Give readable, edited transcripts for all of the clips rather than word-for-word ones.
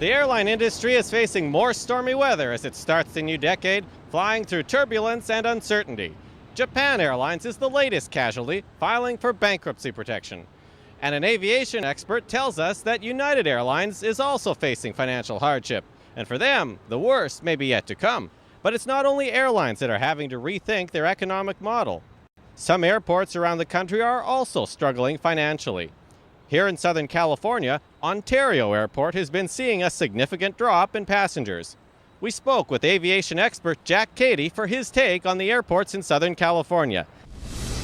The airline industry is facing more stormy weather as it starts the new decade, flying through turbulence and uncertainty. Japan Airlines is the latest casualty, filing for bankruptcy protection. And an aviation expert tells us that United Airlines is also facing financial hardship. And for them, the worst may be yet to come. But it's not only airlines that are having to rethink their economic model. Some airports around the country are also struggling financially. Here in Southern California, Ontario Airport has been seeing a significant drop in passengers. We spoke with aviation expert Jack Keady for his take on the airports in Southern California.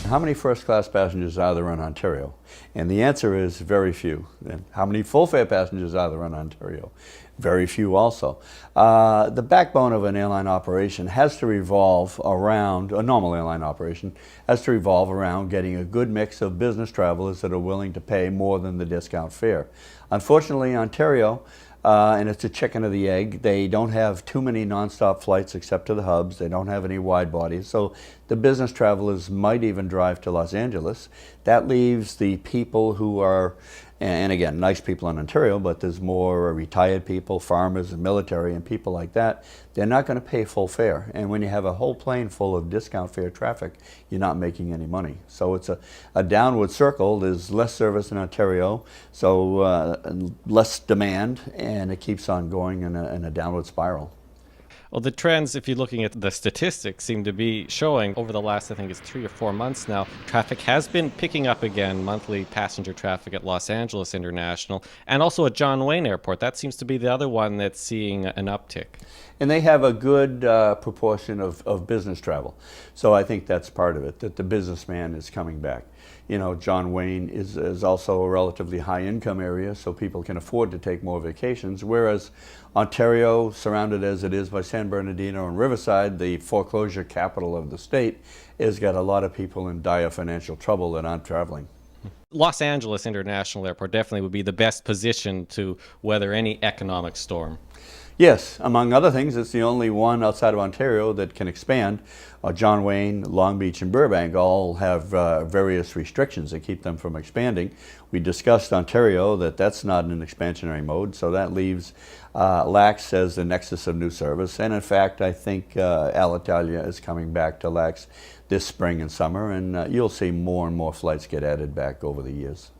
How many first-class passengers are there in Ontario? And the answer is very few. And how many full-fare passengers are there in Ontario? Very few also. The backbone of an airline operation has to revolve around, a normal airline operation, has to revolve around getting a good mix of business travelers that are willing to pay more than the discount fare. Unfortunately, Ontario, and it's a chicken or the egg, they don't have too many nonstop flights except to the hubs. They don't have any wide bodies. So the business travelers might even drive to Los Angeles. That leaves the people who are, and again, nice people in Ontario, but there's more retired people, farmers and military and people like that. They're not going to pay full fare. And when you have a whole plane full of discount fare traffic, you're not making any money. So it's a downward circle. There's less service in Ontario, so less demand, and it keeps on going in a downward spiral. Well, the trends, if you're looking at the statistics, seem to be showing over the last, I think it's 3 or 4 months now, traffic has been picking up again, monthly passenger traffic at Los Angeles International, and also at John Wayne Airport. That seems to be the other one that's seeing an uptick. And they have a good proportion of business travel. So I think that's part of it, that the businessman is coming back. You know, John Wayne is also a relatively high income area, so people can afford to take more vacations, whereas Ontario, surrounded as it is by San Bernardino and Riverside, the foreclosure capital of the state, has got a lot of people in dire financial trouble that aren't traveling. Los Angeles International Airport definitely would be the best position to weather any economic storm. Yes, among other things, it's the only one outside of Ontario that can expand. John Wayne, Long Beach, and Burbank all have various restrictions that keep them from expanding. We discussed Ontario, that's not in an expansionary mode, so that leaves LAX as the nexus of new service. And in fact, I think Alitalia is coming back to LAX this spring and summer, and you'll see more and more flights get added back over the years.